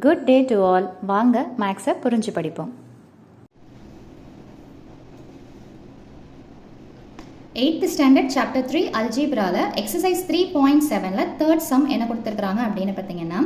Good day to all. வாங்க மேக்ஸை புரிஞ்சு படிப்போம். 8th ஸ்டாண்டர்ட் சாப்டர் 3 அல்ஜீப்ரால எக்ஸசைஸ் 3.7ல தேர்ட் சம் என்ன கொடுத்துருக்காங்க அப்படின்னு பார்த்தீங்கன்னா,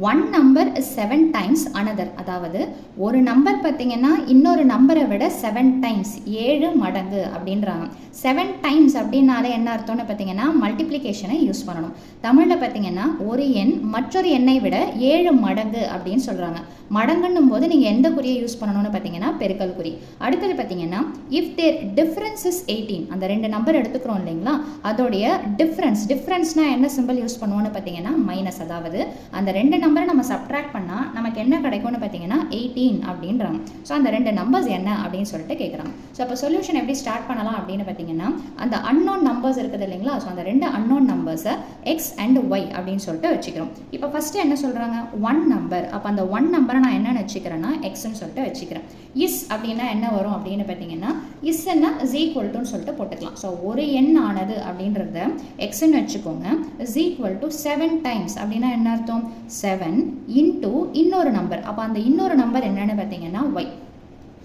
one number is 7 times another. அதாவது ஒரு நம்பர் பார்த்தீங்கன்னா இன்னொரு நம்பரை விட 7 டைம்ஸ் 7 மடங்கு அப்படின்றாங்க. 7 டைம்ஸ் அப்படின்னாலே என்ன அர்த்தம்னு பார்த்தீங்கன்னா மல்டிப்ளிகேஷனை யூஸ் பண்ணணும். தமிழில் பார்த்தீங்கன்னா ஒரு எண் மற்றொரு எண்ணை விட 7 மடங்கு அப்படின்னு சொல்கிறாங்க. மடங்குன்னும் போது நீங்கள் எந்த குறியை யூஸ் பண்ணணும்னு பார்த்தீங்கன்னா பெருக்கல் குறி. அடுத்தது பார்த்தீங்கன்னா இஃப் தேர் டிஃப்ரென்ஸ் இஸ் 18, அந்த ரெண்டு நம்பர் எடுத்துக்கிறோம் இல்லைங்களா, அதோடைய டிஃப்ரென்ஸ்னா என்ன சிம்பிள் யூஸ் பண்ணுவோம்னு பார்த்தீங்கன்னா மைனஸ். அதாவது அந்த ரெண்டு நம்பரை நம்ம சப்ட்ராக்ட் பண்ணால் நமக்கு என்ன கிடைக்கும்னு பார்த்தீங்கன்னா 18 அப்படின்றாங்க. ஸோ அந்த ரெண்டு நம்பர்ஸ் என்ன அப்படின்னு சொல்லிட்டு கேட்குறாங்க. ஸோ அப்போ சொல்யூஷன் எப்படி ஸ்டார்ட் பண்ணலாம் அப்படின்னு பார்த்தீங்கன்னா, அந்த அன்னோன் நம்பர்ஸ் இருக்குது இல்லைங்களா, ஸோ அந்த ரெண்டு அன்னோன் நம்பர்ஸை எக்ஸ் அண்ட் ஒய் அப்படின்னு சொல்லிட்டு வச்சுக்கிறோம். இப்போ ஃபர்ஸ்ட் என்ன சொல்கிறாங்க, ஒன் நம்பர். அப்போ அந்த ஒன் நம்பரை நான் என்னென்னு வச்சுக்கிறேன்னா எக்ஸ்ன்னு சொல்லிட்டு வச்சுக்கிறேன். இஸ் அப்படின்னா என்ன வரும் அப்படின்னு பார்த்தீங்கன்னா, இஸ்ன்னா இஸ் ஈக்குவல் சொல்லிட்டு போட்டுக்கலாம். ஸோ ஒரு எண் ஆனது அப்படின்றத எக்ஸ்ன்னு வச்சுக்கோங்க. இஸ் ஈக்குவல் டு 7 டைம்ஸ் அப்படின்னா என்ன அர்த்தம், 7 இன்டூ இன்னொரு நம்பர். அப்போ அந்த இன்னொரு நம்பர் என்னன்னு பார்த்தீங்கன்னா ஒய்.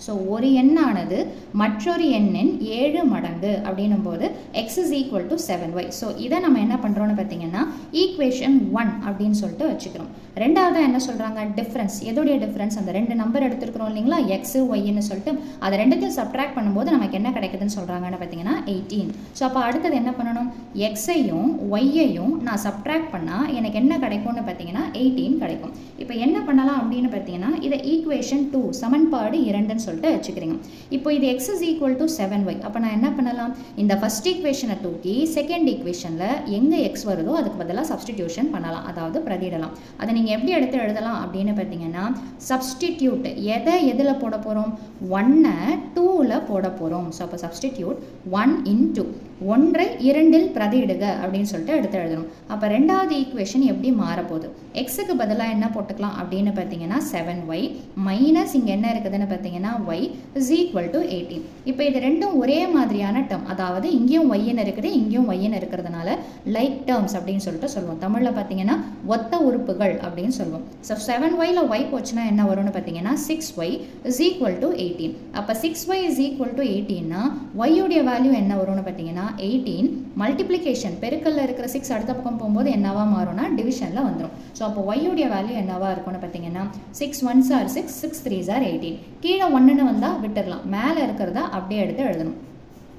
ஸோ ஒரு எண்ணானது மற்றொரு எண்ணின் 7 மடங்கு அப்படின்னும் போது X is equal to 7y. So இதை நம்ம என்ன பண்ணுறோன்னு பார்த்தீங்கன்னா ஈக்குவேஷன் 1 அப்படின்னு சொல்லிட்டு வச்சுக்கிறோம். ரெண்டாவது என்ன சொல்கிறாங்க, டிஃப்ரென்ஸ். எதோடைய டிஃப்ரென்ஸ், அந்த ரெண்டு நம்பர் எடுத்துருக்கிறோம் இல்லைங்களா எக்ஸு ஒய்ன்னு சொல்லிட்டு, அதை ரெண்டுத்தையும் சப்ட்ராக்ட் பண்ணும்போது நமக்கு என்ன கிடைக்குதுன்னு சொல்கிறாங்கன்னு பார்த்தீங்கன்னா 18. ஸோ அப்போ அடுத்தது என்ன பண்ணணும், எக்ஸையும் ஒய்யையும் நான் சப்ட்ராக்ட் பண்ணால் எனக்கு என்ன கிடைக்கும்னு பார்த்தீங்கன்னா 18 கிடைக்கும். இப்போ என்ன பண்ணலாம் அப்படின்னு பார்த்தீங்கன்னா இதை ஈக்குவேஷன் 2 சமன்பாடு 2 சொல்லிட்டு வச்சுக்கிறீங்க. இப்போ இது x is equal to 7y. அப்போ நான் என்ன பண்ணலாம், இந்த ஃபர்ஸ்ட் ஈக்குவேஷனை தூக்கி செகண்ட் ஈக்குவேஷனில் எங்கே x வருதோ அதுக்கு பதிலாக சப்ஸ்டிடியூஷன் பண்ணலாம், அதாவது பிரதிடலாம். அதை நீங்கள் எப்படி எடுத்து எழுதலாம் அப்படின்னு பார்த்தீங்கன்னா, சப்ஸ்டிடியூட் எதை எதில் போட போகிறோம், 1 2ல் போட போகிறோம். ஸோ அப்போ சப்ஸ்டிடியூட் 1 into 1 2 பிரதியிடுக அப்படின்னு சொல்லிட்டு எடுத்து எழுதணும். அப்போ ரெண்டாவது ஈக்குவேஷன் எப்படி மாறப்போகுது, எக்ஸுக்கு பதிலாக என்ன போட்டுக்கலாம் அப்படின்னு பார்த்தீங்கன்னா 7y மைனஸ் இங்கே என்ன இருக்குதுன்னு பார்த்தீங்கன்னா y is equal to 18. இப்போ இது ரெண்டும் ஒரே மாதிரியான டேர்ம், அதாவது இங்கேயும் yன்னு இருக்குது இங்கேயும் yன்னு இருக்கிறதுனால லைக் டேர்ம்ஸ் அப்படின்னு சொல்லிட்டு சொல்லுவோம். தமிழில் பார்த்தீங்கன்னா ஒத்த உறுப்புகள் அப்படின்னு சொல்லுவோம். ஸோ 7yல y போச்சுன்னா என்ன வரும்னு பார்த்தீங்கன்னா 6y is equal to 18. அப்போ 6y is equal to 18னா y உடைய வேல்யூ என்ன வரும்னு பார்த்தீங்கன்னா 18 மல்டிப்ளிகேஷன் பெருக்கல்ல இருக்கிற 6 அடுத்த பக்கம் போகும்போது என்னவா மாறும்னா டிவிஷனில் வந்துடும். ஸோ அப்போ y உடைய வேல்யூ என்னவா இருக்கும்னு பார்த்தீங்கன்னா 6 1s are 6 6 3s are 18. கீழே 1ன்னு வந்தால் விட்டுடலாம், மேலே இருக்கிறதா அப்படியே எடுத்து எழுதணும்.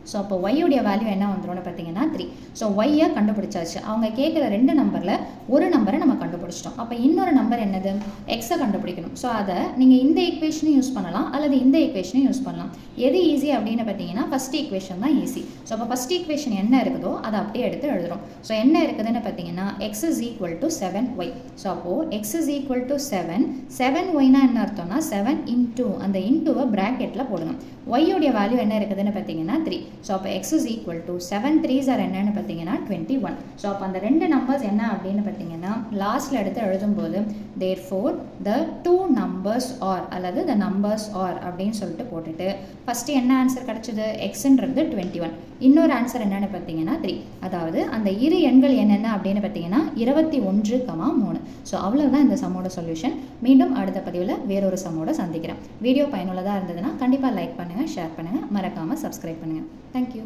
ஸோ அப்போ ஒய்யுடைய வேல்யூ என்ன வந்துடும்னு பார்த்தீங்கன்னா 3. ஸோ ஒய்யை கண்டுபிடிச்சாச்சு. அவங்க கேட்குற ரெண்டு நம்பரில் ஒரு நம்பரை நம்ம கண்டுபிடிச்சிட்டோம். அப்போ இன்னொரு நம்பர் என்னது, எக்ஸை கண்டுபிடிக்கணும். ஸோ அதை நீங்கள் இந்த ஈக்குவேஷனையும் யூஸ் பண்ணலாம் அல்லது இந்த ஈக்குவேஷனையும் யூஸ் பண்ணலாம். எது ஈஸி அப்படின்னு பார்த்தீங்கன்னா ஃபர்ஸ்ட் ஈக்குவேஷன் தான் ஈஸி. ஸோ அப்போ ஃபர்ஸ்ட் ஈக்குவேஷன் என்ன இருக்குதோ அதை அப்படியே எடுத்து எழுதுறோம். ஸோ என்ன இருக்குதுன்னு பார்த்தீங்கன்னா X is equal to 7y. So அப்போது எக்ஸ் இஸ் ஈக்குவல் டு 7yனா என்ன அர்த்தம்னா 7 இன்டூ அந்த இன்டூவை ப்ராக்கெட்டில் போடுங்க. ஒய்யுடைய வேல்யூ என்ன இருக்குதுன்னு பார்த்தீங்கன்னா 3. ஸோ அப்போ X is equal to 7 3s are என்னன்னு பார்த்தீங்கன்னா 21. ஸோ அப்போ அந்த ரெண்டு நம்பர்ஸ் என்ன அப்படின்னு பார்த்தீங்கன்னா லாஸ்ட்டில் எடுத்து எழுதும்போது therefore the two numbers are அல்லது the numbers are அப்படின்னு சொல்லிட்டு போட்டுட்டு ஃபஸ்ட்டு என்ன ஆன்சர் கிடச்சிது, எக்ஸ்ன்றது 21, இன்னொரு ஆன்சர் என்னன்னு பார்த்தீங்கன்னா 3. அதாவது அந்த இரு எண்கள் என்னென்ன அப்படின்னு பார்த்தீங்கன்னா 21,3. ஸோ அவ்வளோதான் இந்த சம்மோட சொல்யூஷன். மீண்டும் அடுத்த பதிவில் வேறொரு சம்மோட சந்திக்கிறேன். வீடியோ பயனுள்ளதாக இருந்ததுன்னா கண்டிப்பாக லைக் பண்ணுங்கள், ஷேர் பண்ணுங்கள், மறக்காமல் சப்ஸ்கிரைப் பண்ணுங்கள். Thank you.